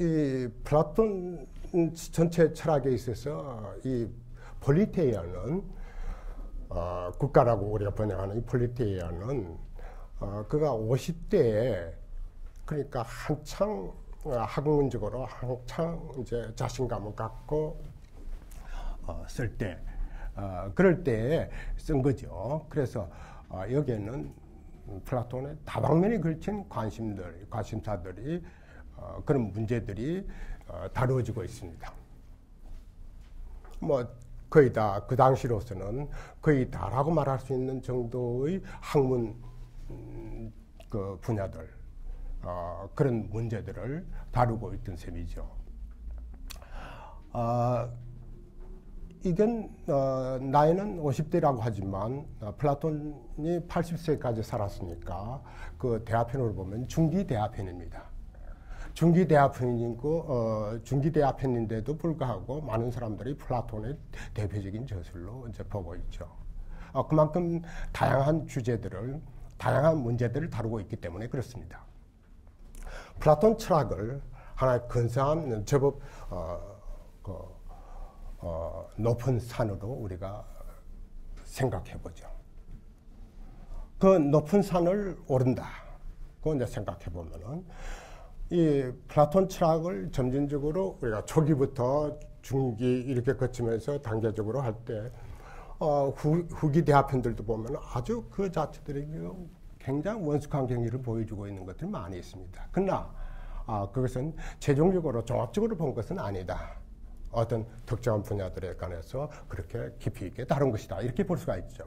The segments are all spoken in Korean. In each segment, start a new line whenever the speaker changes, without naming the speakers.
이 플라톤 전체 철학에 있어서 이 폴리테이아는 국가라고 우리가 번역하는 이 폴리테이아는 그가 50대에 그러니까 한창 학문적으로 한창 이제 자신감을 갖고 쓸 때 그럴 때에 쓴 거죠. 그래서 여기에는 플라톤의 다방면에 걸친 관심사들이 그런 문제들이 다루어지고 있습니다. 뭐 거의 다 그 당시로서는 거의 다라고 말할 수 있는 정도의 학문 그 분야들 그런 문제들을 다루고 있던 셈이죠. 이건 나이는 50대라고 하지만 플라톤이 80세까지 살았으니까 그 대화편으로 보면 중기 대화편입니다. 중기 대화편인데도 불구하고 많은 사람들이 플라톤의 대표적인 저술로 이제 보고 있죠. 그만큼 다양한 주제들을 다양한 문제들을 다루고 있기 때문에 그렇습니다. 플라톤 철학을 하나의 근사한 제법 높은 산으로 우리가 생각해 보죠. 그 높은 산을 오른다. 그거 이제 생각해 보면은 이 플라톤 철학을 점진적으로 우리가 초기부터 중기 이렇게 거치면서 단계적으로 할 때 후기 대화편들도 보면 아주 그 자체들이 굉장히 원숙한 경기를 보여주고 있는 것들이 많이 있습니다. 그러나 그것은 최종적으로 종합적으로 본 것은 아니다. 어떤 특정한 분야들에 관해서 그렇게 깊이 있게 다룬 것이다. 이렇게 볼 수가 있죠.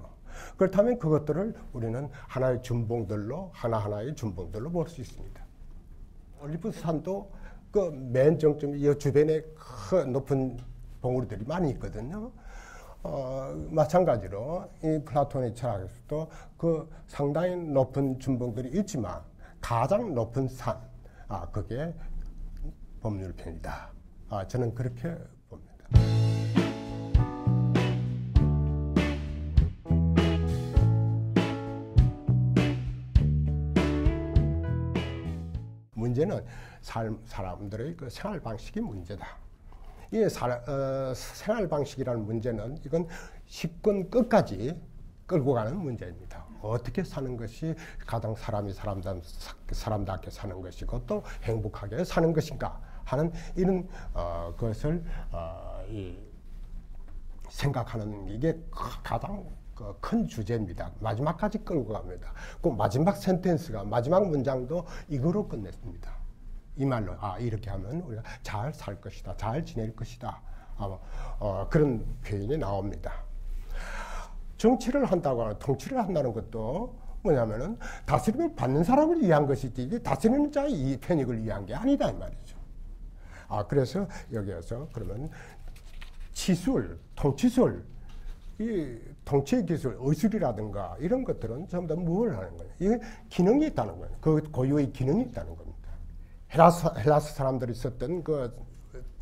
그렇다면 그것들을 우리는 하나의 준봉들로 하나하나의 준봉들로 볼 수 있습니다. 올림푸스 산도 그 맨 정점 이 주변에 큰 높은 봉우리들이 많이 있거든요. 마찬가지로 이 플라톤의 철학에서도 그 상당히 높은 준봉들이 있지만 가장 높은 산, 그게 법률편이다. 저는 그렇게 봅니다. 문제는 사람들의 그 생활 방식이 문제다. 이 생활 방식이라는 문제는 이건 식권 끝까지 끌고 가는 문제입니다. 어떻게 사는 것이 가장 사람답게 사는 것이고 또 행복하게 사는 것인가 하는 이런 것을 생각하는 이게 가장 큰 주제입니다. 마지막까지 끌고 갑니다. 그 마지막 센텐스가 마지막 문장도 이거로 끝냈습니다. 이 말로 이렇게 하면 우리가 잘 살 것이다, 잘 지낼 것이다. 그런 표현이 나옵니다. 정치를 한다고 하는 통치를 한다는 것도 뭐냐면은 다스림을 받는 사람을 위한 것이지 다스리는 자의 이 편익을 위한 게 아니다 이 말이죠. 그래서 여기에서 그러면 치술, 통치술, 이 통치 기술, 의술이라든가 이런 것들은 전부 다 뭘 하는 거예요? 이게 기능이 있다는 거예요. 그 고유의 기능이 있다는 겁니다. 헬라스 사람들이 썼던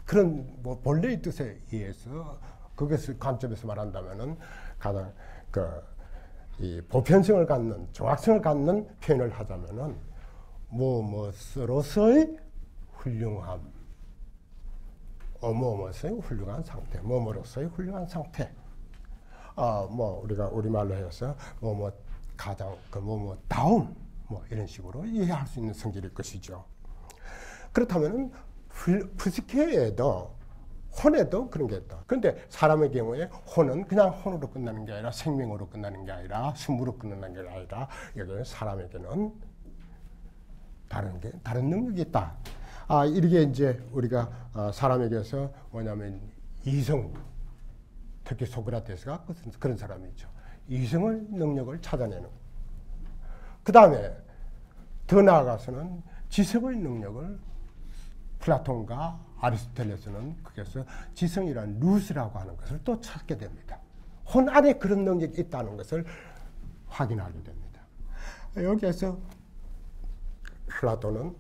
그런 본래의 뜻에 의해서 그것을 관점에서 말한다면은 가장 이 보편성을 갖는 정확성을 갖는 표현을 하자면은 뭐뭐로서의 훌륭함, 어머머서의 훌륭한 상태, 뭐뭐로서의 훌륭한 상태. 우리가 우리말로 해서 가장 다음 이런 식으로 이해할 수 있는 성질일 것이죠. 그렇다면은 프스케에도 혼에도 그런 게 있다. 그런데 사람의 경우에 혼은 그냥 혼으로 끝나는 게 아니라 생명으로 끝나는 게 아니라 숨으로 끝나는 게 아니라 여기는 사람에게는 다른 능력이 있다. 이렇게 이제 우리가 사람에게서 뭐냐면 이성, 특히 소크라테스가 그런 사람이죠. 이성의 능력을 찾아내는. 그 다음에 더 나아가서는 지성의 능력을 플라톤과 아리스토텔레스는 거기서 지성이란 루스라고 하는 것을 또 찾게 됩니다. 혼 안에 그런 능력이 있다는 것을 확인하게 됩니다. 여기에서 플라톤은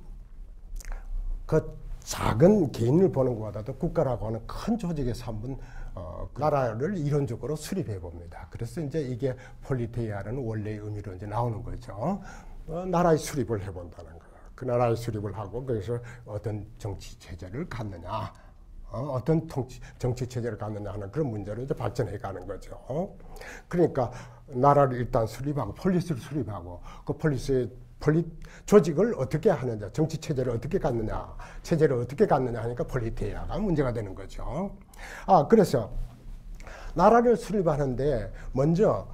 그 작은 개인을 보는 것보다도 국가라고 하는 큰 조직에서 한번 나라를 이론적으로 수립해 봅니다. 그래서 이제 이게 폴리테이아라는 원래의 의미로 이제 나오는 거죠. 나라의 수립을 해본다는 거. 그 나라의 수립을 하고 거기서 어떤 정치 체제를 갖느냐, 어떤 정치 체제를 갖느냐 하는 그런 문제로 이제 발전해 가는 거죠. 그러니까 나라를 일단 수립하고 폴리스를 수립하고 그 폴리스 조직을 어떻게 하느냐, 정치 체제를 어떻게 갖느냐, 체제를 어떻게 갖느냐 하니까 폴리테이아가 문제가 되는 거죠. 그래서 나라를 수립하는데 먼저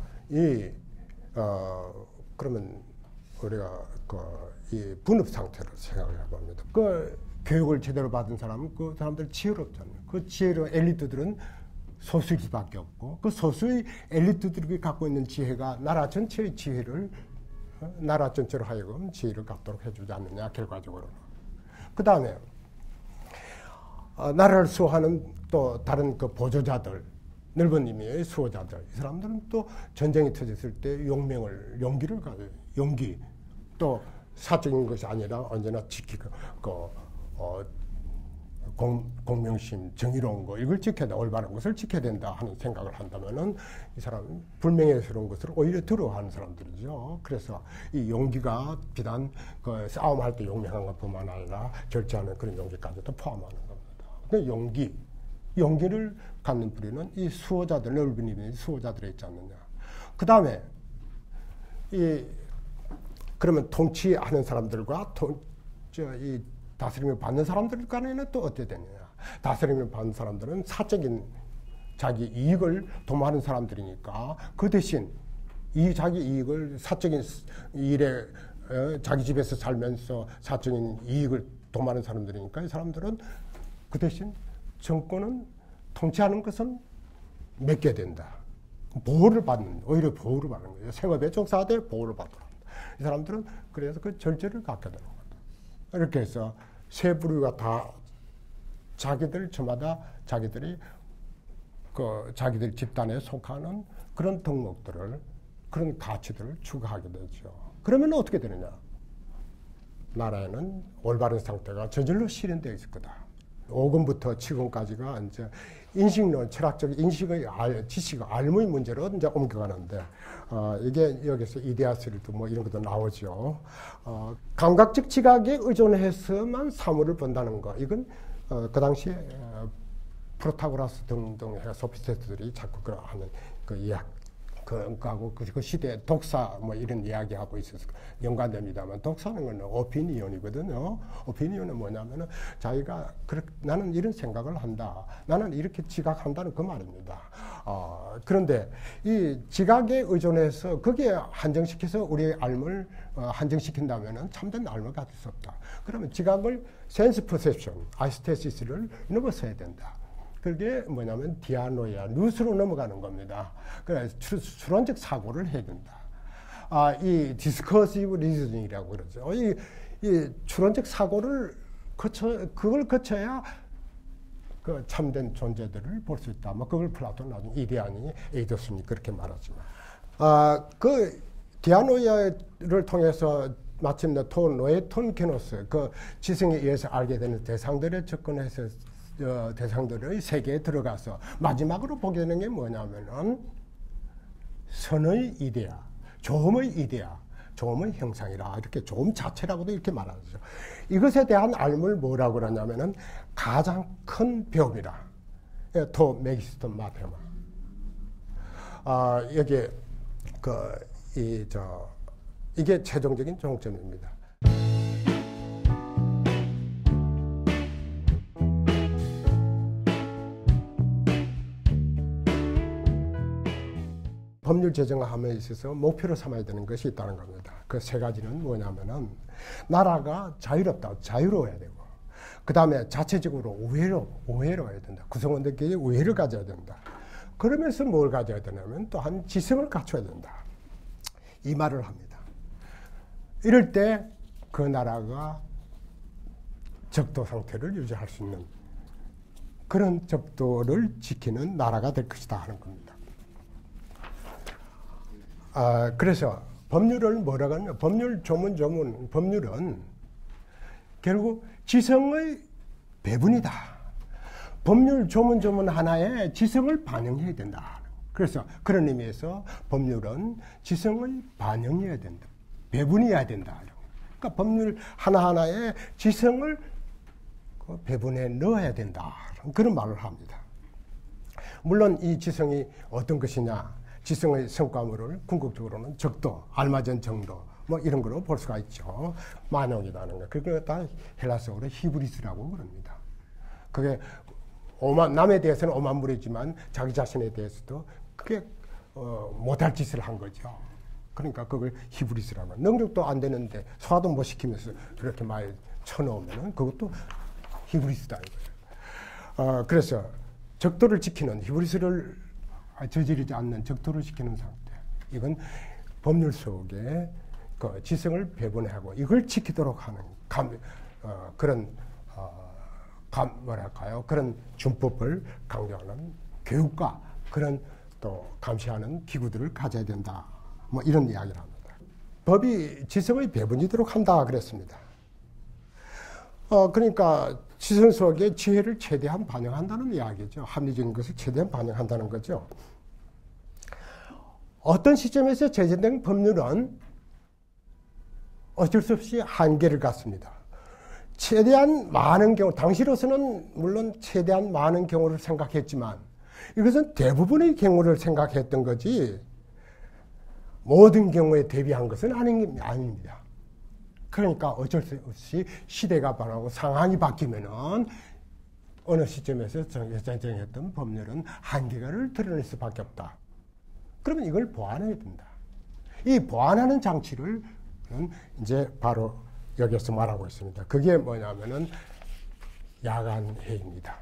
그러면 우리가 이 분업 상태로 생각을 해봅니다. 그 교육을 제대로 받은 사람은 그 사람들 지혜롭잖아요. 그 지혜로운 엘리트들은 소수일 수밖에 없고 그 소수의 엘리트들이 갖고 있는 지혜가 나라 전체의 지혜를 나라 전체로 하여금 지혜를 갖도록 해주지 않느냐 결과적으로는. 그 다음에 나라를 수호하는 또 다른 그 보조자들, 넓은 의미의 수호자들, 이 사람들은 또 전쟁이 터졌을 때 용기를 가져요. 용기. 또 사적인 것이 아니라 언제나 지키고 공명심, 정의로운 거 이걸 지켜야 된다, 올바른 것을 지켜야 된다 하는 생각을 한다면은 이 사람은 불명예스러운 것을 오히려 두려워하는 사람들이죠. 그래서 이 용기가 비단 그 싸움할 때 용맹한 것뿐만 아니라 절제하는 그런 용기까지도 포함하는 겁니다. 그 용기를 갖는 뿌리는 이 수호자들, 넓은 의미의 수호자들에 있지 않느냐. 그 다음에 그러면 통치하는 사람들과 이 다스림을 받는 사람들 간에는 또 어떻게 되느냐. 다스림을 받는 사람들은 사적인 자기 이익을 도모하는 사람들이니까 그 대신 이 자기 이익을 사적인 일에 자기 집에서 살면서 사적인 이익을 도모하는 사람들이니까 이 사람들은 그 대신 정권은 통치하는 것은 맡게 된다. 오히려 보호를 받는 거예요. 생업에 종사하되 보호를 받도록 합니다. 이 사람들은 그래서 그 절제를 갖게 되는 겁니다. 이렇게 해서 세 부류가 다 저마다 자기들이 자기들 집단에 속하는 그런 덕목들을, 그런 가치들을 추구하게 되죠. 그러면 어떻게 되느냐? 나라에는 올바른 상태가 저절로 실현되어 있을 거다. 5권부터 7권까지가 이제 인식론, 철학적 인식의 지식의 알무의 문제로 이제 옮겨가는데, 이게 여기서 이데아스리도 뭐 이런 것도 나오죠. 감각적 지각에 의존해서만 사물을 본다는 거. 이건 그 당시에 프로타고라스 등등 소피스트들이 자꾸 하는 그 이야기. 그 시대에 독사 뭐 이런 이야기하고 있어서 연관됩니다만, 독사는 건 오피니언이거든요. 오피니언은 뭐냐면은 자기가 나는 이런 생각을 한다, 나는 이렇게 지각한다는 그 말입니다. 그런데 이 지각에 의존해서 거기에 한정시켜서 우리의 삶을 한정시킨다면은 참된 삶을 가질 수 없다. 그러면 지각을 센스 퍼셉션, 아이스테시스를 넘어서야 된다. 그게 뭐냐면 디아노이아, 루스로 넘어가는 겁니다. 그래서 추론적 사고를 해야 된다. 이 디스커시브 리즈닝이라고 그러죠. 이 추론적 사고를 그걸 거쳐야 그 참된 존재들을 볼 수 있다. 뭐 그걸 플라톤 나중에 이데아니 에이더슨이 그렇게 말하지만, 그 디아노이아를 통해서 마침내 노에톤 게노스, 그 지성에 의해서 알게 되는 대상들에 접근해서 대상들의 세계에 들어가서 마지막으로 보게 되는 게 뭐냐면은 선의 이데아, 조음의 이데아, 조음의 형상이라, 이렇게 조음 자체라고도 이렇게 말하죠. 이것에 대한 알물 뭐라고 그러냐면은 가장 큰 배움이라. 토 메기스토 마테마. 여기 이게 최종적인 종점입니다. 법률 제정함에 있어서 목표로 삼아야 되는 것이 있다는 겁니다. 그 세 가지는 뭐냐면은 나라가 자유롭다, 자유로워야 되고, 그 다음에 자체적으로 우회로워야 된다. 구성원들끼리 우회를 가져야 된다. 그러면서 뭘 가져야 되냐면 또한 지성을 갖춰야 된다. 이 말을 합니다. 이럴 때 그 나라가 적도 상태를 유지할 수 있는 그런 적도를 지키는 나라가 될 것이다 하는 겁니다. 그래서 법률을 뭐라고 하냐? 법률 법률은 결국 지성의 배분이다. 법률 조문 하나에 지성을 반영해야 된다. 그래서 그런 의미에서 법률은 지성의 반영이어야 된다. 배분이어야 된다. 그러니까 법률 하나하나에 지성을 배분해 넣어야 된다. 그런 말을 합니다. 물론 이 지성이 어떤 것이냐, 지성의 성과물을 궁극적으로는 적도, 알맞은 정도, 뭐 이런 거로 볼 수가 있죠. 만용이라는 거. 그걸 다 헬라어로 히브리스라고 그럽니다. 그게 남에 대해서는 오만물이지만 자기 자신에 대해서도 그게 못할 짓을 한 거죠. 그러니까 그걸 히브리스라고. 능력도 안 되는데 소화도 못 시키면서 그렇게 말 쳐놓으면 그것도 히브리스다 이거예요. 그래서 적도를 지키는, 히브리스를 저지르지 않는 적도를 지키는 상태. 이건 법률 속에 그 지성을 배분하고 이걸 지키도록 하는 그런 뭐랄까요? 그런 준법을 강조하는 교육과 그런 또 감시하는 기구들을 가져야 된다. 뭐 이런 이야기를 합니다. 법이 지성의 배분이도록 한다 그랬습니다. 그러니까 지성 속에 지혜를 최대한 반영한다는 이야기죠. 합리적인 것을 최대한 반영한다는 거죠. 어떤 시점에서 제정된 법률은 어쩔 수 없이 한계를 갖습니다. 최대한 많은 경우, 당시로서는 물론 최대한 많은 경우를 생각했지만 이것은 대부분의 경우를 생각했던 거지 모든 경우에 대비한 것은 아닙니다. 그러니까 어쩔 수 없이 시대가 변하고 상황이 바뀌면은 어느 시점에서 정했던 법률은 한계를 드러낼 수밖에 없다. 그러면 이걸 보완해야 된다. 이 보완하는 장치를 이제 바로 여기서 말하고 있습니다. 그게 뭐냐면은 야간 회의입니다.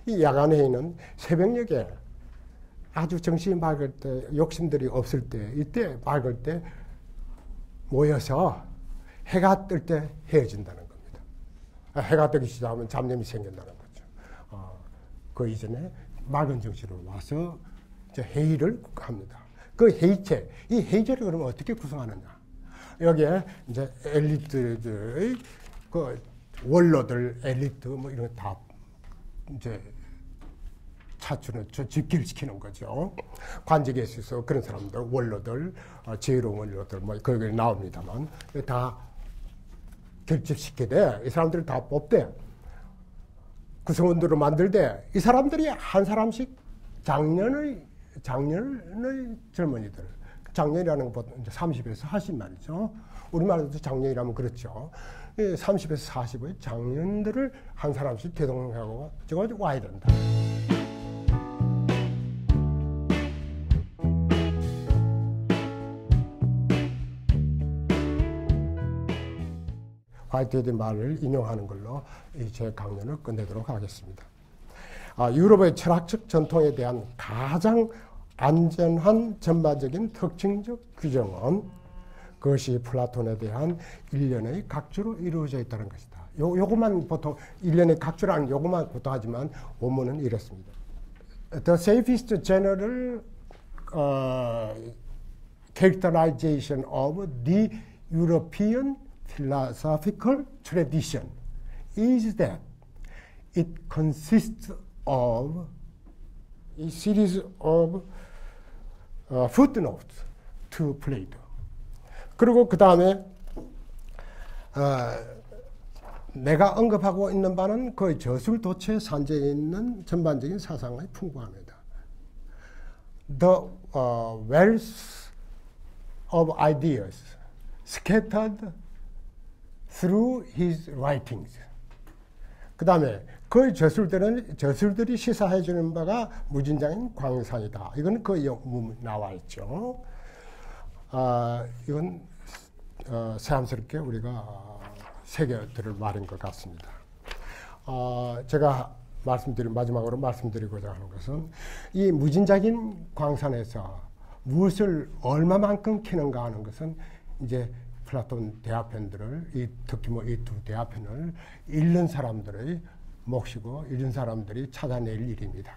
이 야간 회의는 새벽녘에 아주 정신이 맑을 때, 욕심들이 없을 때, 이때 맑을 때 모여서 해가 뜰 때 헤어진다는 겁니다. 해가 뜨기 시작하면 잡념이 생긴다는 거죠. 그 이전에 맑은 정신으로 와서 이제 회의를 합니다. 그 회의체, 이 회의체를 그러면 어떻게 구성하느냐? 여기에 이제 엘리트들의 그 원로들, 엘리트 뭐 이런 거 다 이제 차출을 집결시키는 거죠. 관직에 있어서 그런 사람들, 원로들, 지혜로운 원로들 뭐 거기 나옵니다만 다 결집시키되 이 사람들을 다 뽑되 구성원들을 만들되 이 사람들이 한 사람씩 장년의 젊은이들, 장년이라는 건 보통 30에서 40 말이죠. 우리말로도 장년이라면 그렇죠. 30에서 40의 장년들을 한 사람씩 대동하고 저거 와야 된다. 화이트헤드의 말을 인용하는 걸로 제 강연을 끝내도록 하겠습니다. 유럽의 철학적 전통에 대한 가장 안전한 전반적인 특징적 규정은 그것이 플라톤에 대한 일련의 각주로 이루어져 있다는 것이다. 요것만 보통 일련의 각주라는 요것만 보통 하지만 원문은 이렇습니다. The safest general characterization of the European philosophical tradition is that it consists of a series of footnotes to Plato. 그리고 그 다음에 내가 언급하고 있는 바는 거의 저술도체 산재에 있는 전반적인 사상의 풍부함이다. The wealth of ideas scattered through his writings. 그 다음에 그 저술들이 시사해 주는 바가 무진장인 광산이다. 이건 그 영문에 나와 있죠. 이건 새삼스럽게 우리가 새겨들을 말인 것 같습니다. 제가 마지막으로 말씀드리고자 하는 것은 이 무진장인 광산에서 무엇을 얼마만큼 캐는가 하는 것은 이제 플라톤 대화편들을 특히 뭐 이 두 대화편을 읽는 사람들의 몫이고 읽는 사람들이 찾아낼 일입니다.